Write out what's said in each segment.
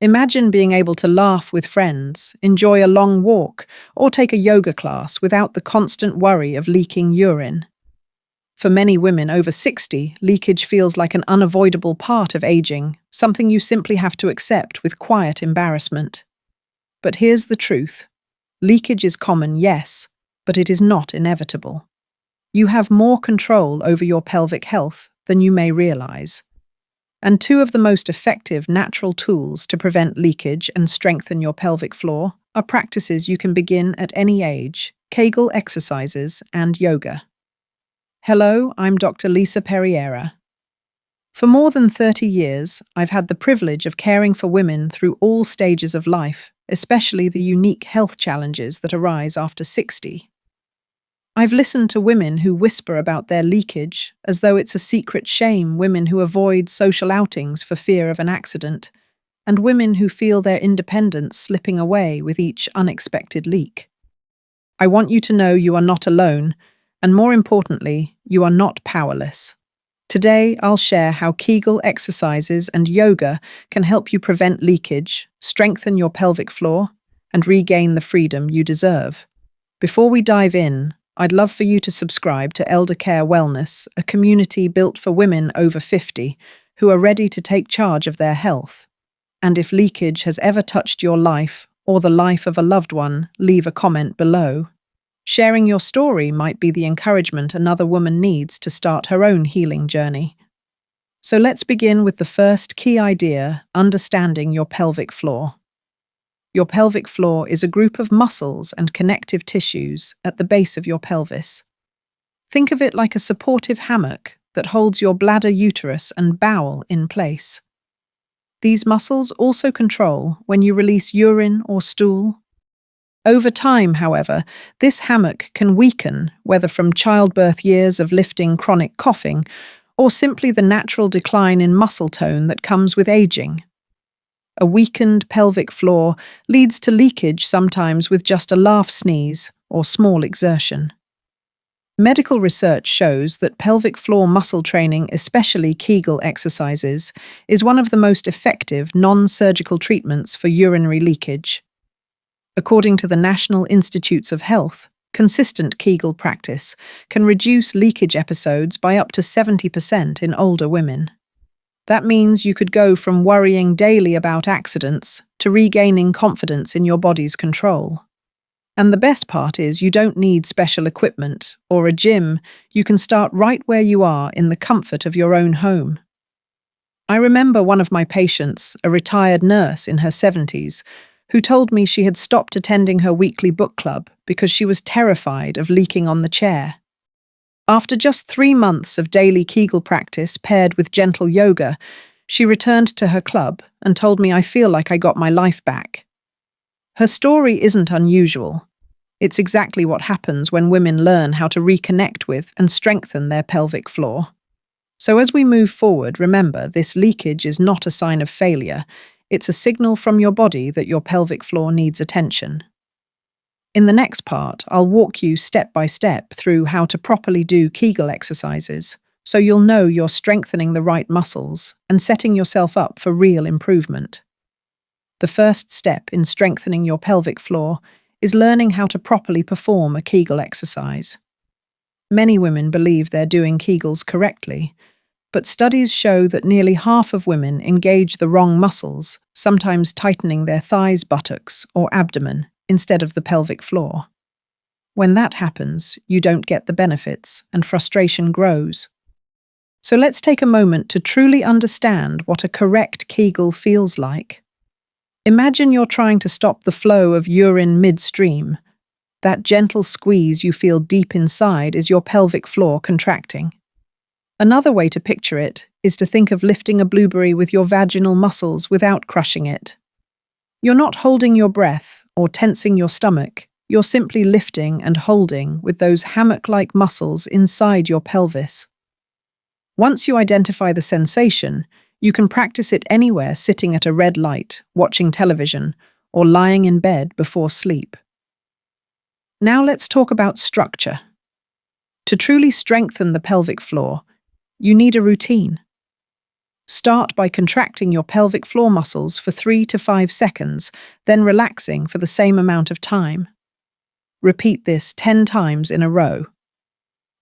Imagine being able to laugh with friends, enjoy a long walk, or take a yoga class without the constant worry of leaking urine. For many women over 60, leakage feels like an unavoidable part of aging, something you simply have to accept with quiet embarrassment. But here's the truth. Leakage is common, yes, but it is not inevitable. You have more control over your pelvic health than you may realize. And two of the most effective natural tools to prevent leakage and strengthen your pelvic floor are practices you can begin at any age: Kegel exercises and yoga. Hello, I'm Dr. Lisa Perriera. For more than 30 years, I've had the privilege of caring for women through all stages of life, especially the unique health challenges that arise after 60. I've listened to women who whisper about their leakage as though it's a secret shame, women who avoid social outings for fear of an accident, and women who feel their independence slipping away with each unexpected leak. I want you to know you are not alone, and more importantly, you are not powerless. Today, I'll share how Kegel exercises and yoga can help you prevent leakage, strengthen your pelvic floor, and regain the freedom you deserve. Before we dive in, I'd love for you to subscribe to Elder Care Wellness, a community built for women over 50 who are ready to take charge of their health. And if leakage has ever touched your life or the life of a loved one, leave a comment below. Sharing your story might be the encouragement another woman needs to start her own healing journey. So let's begin with the first key idea: understanding your pelvic floor. Your pelvic floor is a group of muscles and connective tissues at the base of your pelvis. Think of it like a supportive hammock that holds your bladder, uterus, and bowel in place. These muscles also control when you release urine or stool. Over time, however, this hammock can weaken, whether from childbirth years of lifting, chronic coughing, or simply the natural decline in muscle tone that comes with aging. A weakened pelvic floor leads to leakage, sometimes with just a laugh, sneeze, or small exertion. Medical research shows that pelvic floor muscle training, especially Kegel exercises, is one of the most effective non-surgical treatments for urinary leakage. According to the National Institutes of Health, consistent Kegel practice can reduce leakage episodes by up to 70% in older women. That means you could go from worrying daily about accidents to regaining confidence in your body's control. And the best part is you don't need special equipment or a gym. You can start right where you are in the comfort of your own home. I remember one of my patients, a retired nurse in her 70s, who told me she had stopped attending her weekly book club because she was terrified of leaking on the chair. After just 3 months of daily Kegel practice paired with gentle yoga, she returned to her club and told me, "I feel like I got my life back." Her story isn't unusual. It's exactly what happens when women learn how to reconnect with and strengthen their pelvic floor. So as we move forward, remember, this leakage is not a sign of failure. It's a signal from your body that your pelvic floor needs attention. In the next part, I'll walk you step by step through how to properly do Kegel exercises, so you'll know you're strengthening the right muscles and setting yourself up for real improvement. The first step in strengthening your pelvic floor is learning how to properly perform a Kegel exercise. Many women believe they're doing Kegels correctly, but studies show that nearly half of women engage the wrong muscles, sometimes tightening their thighs, buttocks, or abdomen instead of the pelvic floor. When that happens, you don't get the benefits, and frustration grows. So let's take a moment to truly understand what a correct Kegel feels like. Imagine you're trying to stop the flow of urine midstream. That gentle squeeze you feel deep inside is your pelvic floor contracting. Another way to picture it is to think of lifting a blueberry with your vaginal muscles without crushing it. You're not holding your breath or tensing your stomach. You're simply lifting and holding with those hammock-like muscles inside your pelvis. Once you identify the sensation, you can practice it anywhere, sitting at a red light, watching television, or lying in bed before sleep. Now let's talk about structure. To truly strengthen the pelvic floor, you need a routine. Start by contracting your pelvic floor muscles for 3 to 5 seconds, then relaxing for the same amount of time. Repeat this 10 times in a row.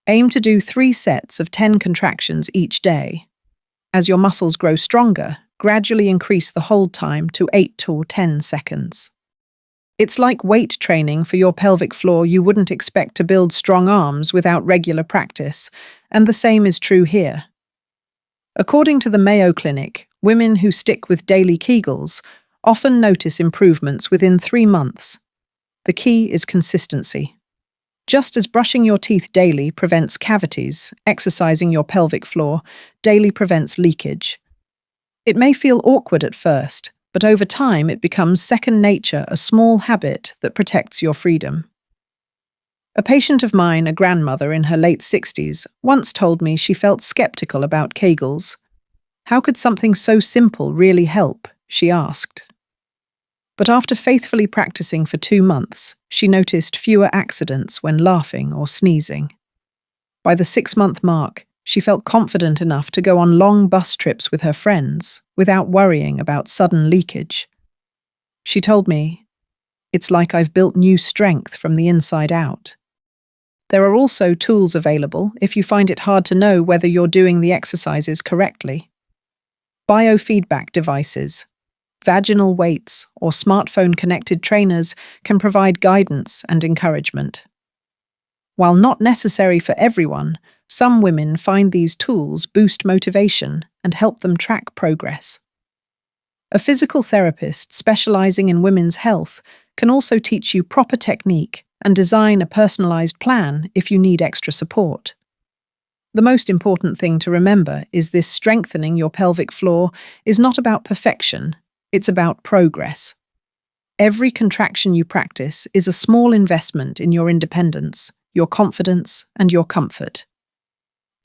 Aim to do 3 sets of 10 contractions each day. As your muscles grow stronger, gradually increase the hold time to 8 to 10 seconds. It's like weight training for your pelvic floor. You wouldn't expect to build strong arms without regular practice, and the same is true here. According to the Mayo Clinic, women who stick with daily Kegels often notice improvements within 3 months. The key is consistency. Just as brushing your teeth daily prevents cavities, exercising your pelvic floor daily prevents leakage. It may feel awkward at first, but over time it becomes second nature, a small habit that protects your freedom. A patient of mine, a grandmother in her late 60s, once told me she felt skeptical about Kegels. How could something so simple really help? She asked. But after faithfully practicing for 2 months, she noticed fewer accidents when laughing or sneezing. By the 6-month mark, she felt confident enough to go on long bus trips with her friends without worrying about sudden leakage. She told me, "It's like I've built new strength from the inside out." There are also tools available if you find it hard to know whether you're doing the exercises correctly. Biofeedback devices, vaginal weights, or smartphone-connected trainers can provide guidance and encouragement. While not necessary for everyone, some women find these tools boost motivation and help them track progress. A physical therapist specializing in women's health can also teach you proper technique and design a personalized plan if you need extra support. The most important thing to remember is this: strengthening your pelvic floor is not about perfection, it's about progress. Every contraction you practice is a small investment in your independence, your confidence, and your comfort.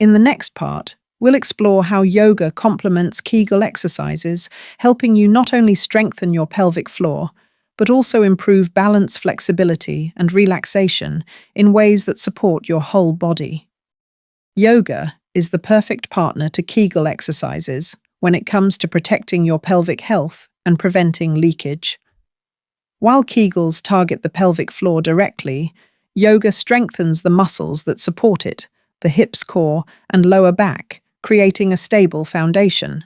In the next part, we'll explore how yoga complements Kegel exercises, helping you not only strengthen your pelvic floor, but also improve balance, flexibility, and relaxation in ways that support your whole body. Yoga is the perfect partner to Kegel exercises when it comes to protecting your pelvic health and preventing leakage. While Kegels target the pelvic floor directly, yoga strengthens the muscles that support it, the hips, core, and lower back, creating a stable foundation.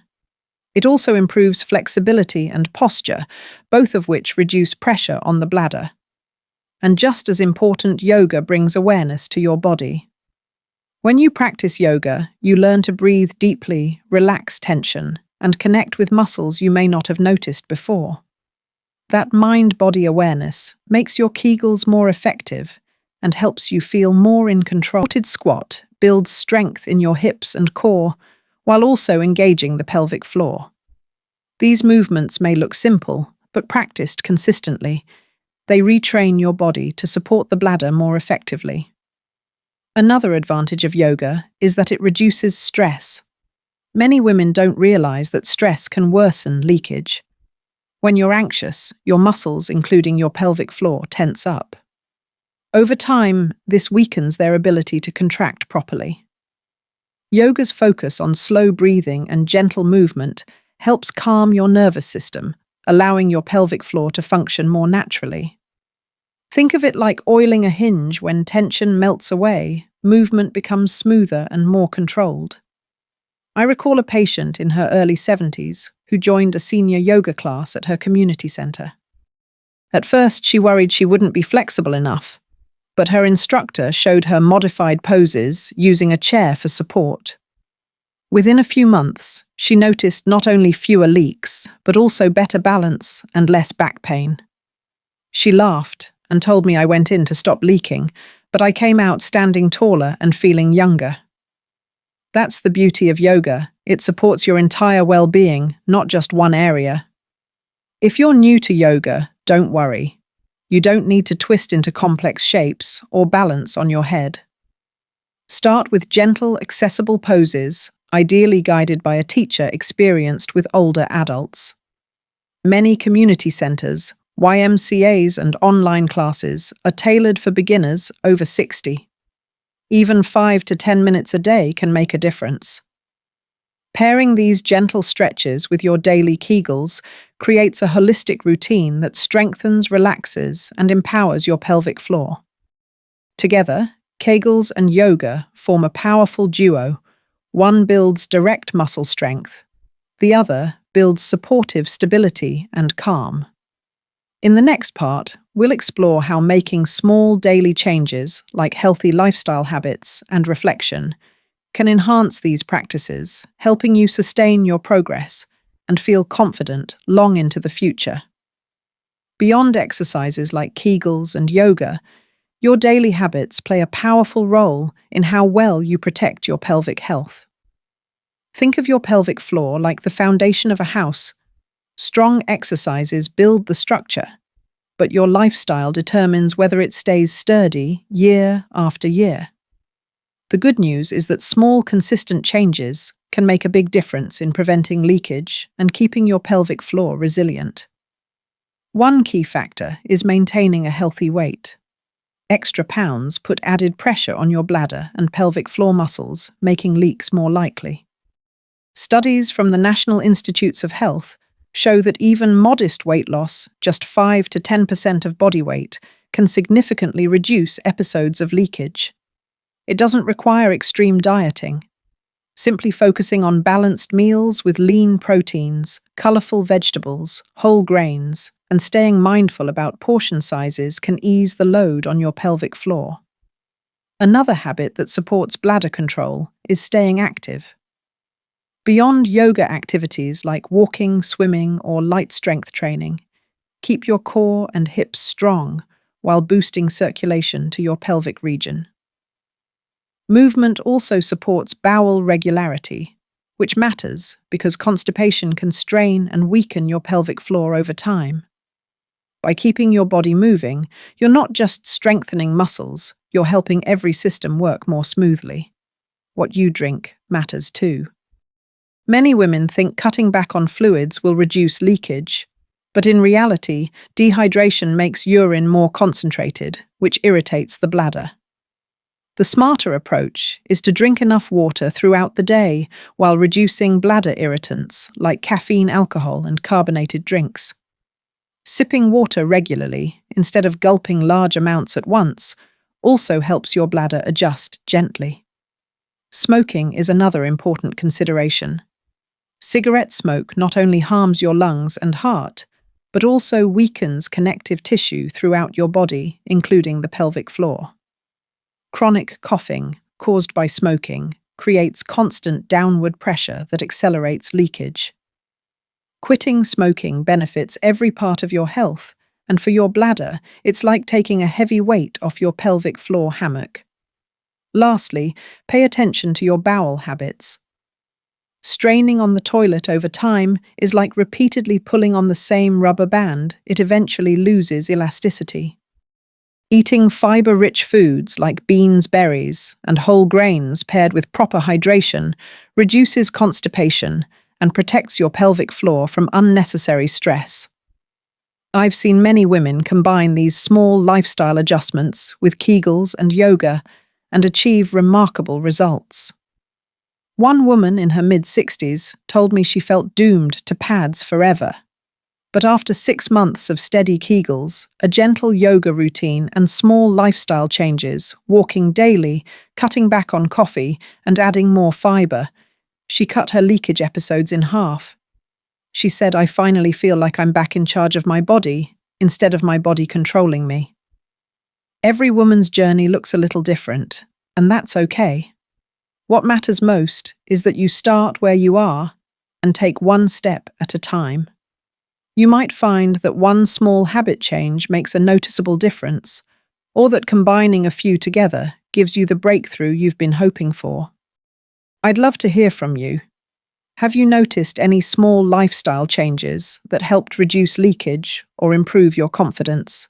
It also improves flexibility and posture, both of which reduce pressure on the bladder. And just as important, yoga brings awareness to your body. When you practice yoga, you learn to breathe deeply, relax tension, and connect with muscles you may not have noticed before. That mind-body awareness makes your Kegels more effective and helps you feel more in control. Supported squat builds strength in your hips and core while also engaging the pelvic floor. These movements may look simple, but practiced consistently, they retrain your body to support the bladder more effectively. Another advantage of yoga is that it reduces stress. Many women don't realize that stress can worsen leakage. When you're anxious, your muscles, including your pelvic floor, tense up. Over time, this weakens their ability to contract properly. Yoga's focus on slow breathing and gentle movement helps calm your nervous system, allowing your pelvic floor to function more naturally. Think of it like oiling a hinge. When tension melts away, movement becomes smoother and more controlled. I recall a patient in her early 70s who joined a senior yoga class at her community center. At first, she worried she wouldn't be flexible enough, but her instructor showed her modified poses using a chair for support. Within a few months, she noticed not only fewer leaks, but also better balance and less back pain. She laughed and told me I went in to stop leaking, but I came out standing taller and feeling younger. That's the beauty of yoga. It supports your entire well-being, not just one area. If you're new to yoga, don't worry. You don't need to twist into complex shapes or balance on your head. Start with gentle, accessible poses, ideally guided by a teacher experienced with older adults. Many community centers, YMCAs, and online classes are tailored for beginners over 60. Even 5 to 10 minutes a day can make a difference. Pairing these gentle stretches with your daily Kegels creates a holistic routine that strengthens, relaxes, and empowers your pelvic floor. Together, Kegels and yoga form a powerful duo. One builds direct muscle strength, the other builds supportive stability and calm. In the next part, we'll explore how making small daily changes, like healthy lifestyle habits and reflection, can enhance these practices, helping you sustain your progress and feel confident long into the future. Beyond exercises like Kegels and yoga, your daily habits play a powerful role in how well you protect your pelvic health. Think of your pelvic floor like the foundation of a house. Strong exercises build the structure, but your lifestyle determines whether it stays sturdy year after year. The good news is that small, consistent changes can make a big difference in preventing leakage and keeping your pelvic floor resilient. One key factor is maintaining a healthy weight. Extra pounds put added pressure on your bladder and pelvic floor muscles, making leaks more likely. Studies from the National Institutes of Health show that even modest weight loss, just 5 to 10% of body weight, can significantly reduce episodes of leakage. It doesn't require extreme dieting. Simply focusing on balanced meals with lean proteins, colorful vegetables, whole grains, and staying mindful about portion sizes can ease the load on your pelvic floor. Another habit that supports bladder control is staying active. Beyond yoga activities like walking, swimming, or light strength training, keep your core and hips strong while boosting circulation to your pelvic region. Movement also supports bowel regularity, which matters because constipation can strain and weaken your pelvic floor over time. By keeping your body moving, you're not just strengthening muscles, you're helping every system work more smoothly. What you drink matters too. Many women think cutting back on fluids will reduce leakage, but in reality, dehydration makes urine more concentrated, which irritates the bladder. The smarter approach is to drink enough water throughout the day while reducing bladder irritants like caffeine, alcohol, and carbonated drinks. Sipping water regularly, instead of gulping large amounts at once, also helps your bladder adjust gently. Smoking is another important consideration. Cigarette smoke not only harms your lungs and heart, but also weakens connective tissue throughout your body, including the pelvic floor. Chronic coughing, caused by smoking, creates constant downward pressure that accelerates leakage. Quitting smoking benefits every part of your health, and for your bladder, it's like taking a heavy weight off your pelvic floor hammock. Lastly, pay attention to your bowel habits. Straining on the toilet over time is like repeatedly pulling on the same rubber band. It eventually loses elasticity. Eating fiber-rich foods like beans, berries, and whole grains paired with proper hydration reduces constipation and protects your pelvic floor from unnecessary stress. I've seen many women combine these small lifestyle adjustments with Kegels and yoga and achieve remarkable results. One woman in her mid-60s told me she felt doomed to pads forever. But after 6 months of steady Kegels, a gentle yoga routine and small lifestyle changes, walking daily, cutting back on coffee, and adding more fiber, she cut her leakage episodes in half. She said, "I finally feel like I'm back in charge of my body, instead of my body controlling me." Every woman's journey looks a little different, and that's okay. What matters most is that you start where you are and take one step at a time. You might find that one small habit change makes a noticeable difference, or that combining a few together gives you the breakthrough you've been hoping for. I'd love to hear from you. Have you noticed any small lifestyle changes that helped reduce leakage or improve your confidence?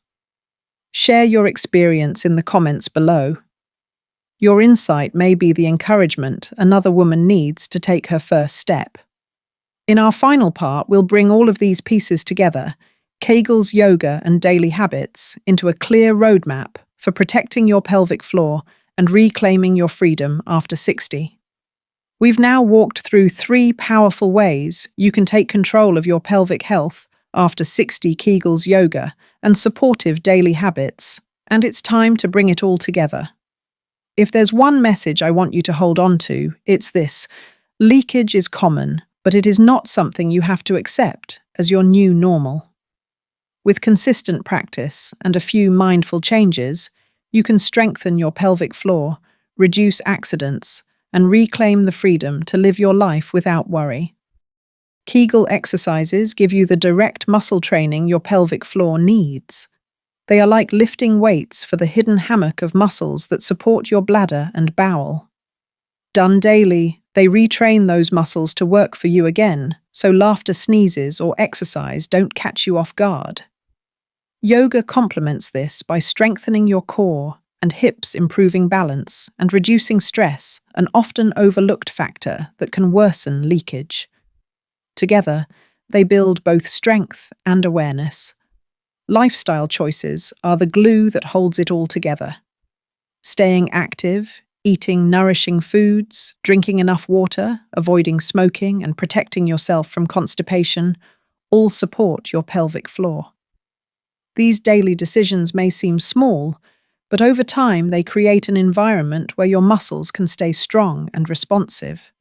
Share your experience in the comments below. Your insight may be the encouragement another woman needs to take her first step. In our final part, we'll bring all of these pieces together, Kegel's yoga and daily habits, into a clear roadmap for protecting your pelvic floor and reclaiming your freedom after 60. We've now walked through 3 powerful ways you can take control of your pelvic health after 60 Kegels yoga and supportive daily habits, and it's time to bring it all together. If there's one message I want you to hold on to, it's this: leakage is common, but it is not something you have to accept as your new normal. With consistent practice and a few mindful changes, you can strengthen your pelvic floor, reduce accidents, and reclaim the freedom to live your life without worry. Kegel exercises give you the direct muscle training your pelvic floor needs. They are like lifting weights for the hidden hammock of muscles that support your bladder and bowel. Done daily, they retrain those muscles to work for you again, so laughter, sneezes, or exercise don't catch you off guard. Yoga complements this by strengthening your core and hips, improving balance and reducing stress, an often overlooked factor that can worsen leakage. Together, they build both strength and awareness. Lifestyle choices are the glue that holds it all together. Staying active, eating nourishing foods, drinking enough water, avoiding smoking, and protecting yourself from constipation all support your pelvic floor. These daily decisions may seem small, but over time they create an environment where your muscles can stay strong and responsive.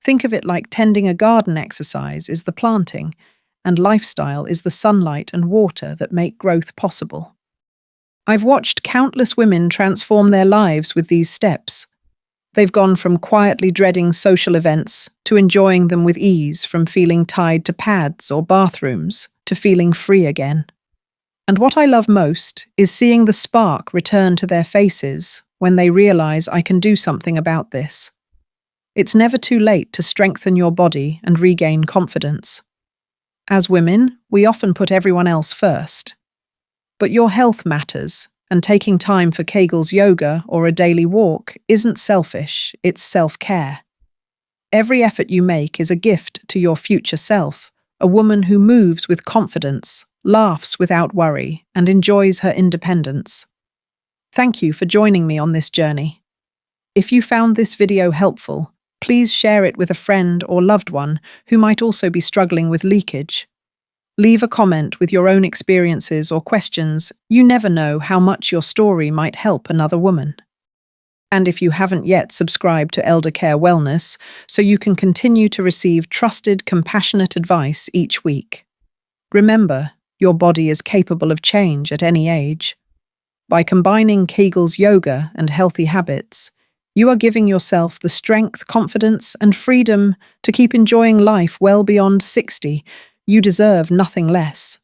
Think of it like tending a garden. Exercise is the planting, and lifestyle is the sunlight and water that make growth possible. I've watched countless women transform their lives with these steps. They've gone from quietly dreading social events to enjoying them with ease, from feeling tied to pads or bathrooms to feeling free again. And what I love most is seeing the spark return to their faces when they realize, I can do something about this. It's never too late to strengthen your body and regain confidence. As women, we often put everyone else first. But your health matters, and taking time for Kegel's yoga or a daily walk isn't selfish, it's self-care. Every effort you make is a gift to your future self, a woman who moves with confidence, laughs without worry, and enjoys her independence. Thank you for joining me on this journey. If you found this video helpful, please share it with a friend or loved one who might also be struggling with leakage. Leave a comment with your own experiences or questions. You never know how much your story might help another woman. And if you haven't yet subscribed to Elder Care Wellness, so you can continue to receive trusted, compassionate advice each week. Remember, your body is capable of change at any age. By combining Kegel's yoga and healthy habits, you are giving yourself the strength, confidence, and freedom to keep enjoying life well beyond 60. You deserve nothing less.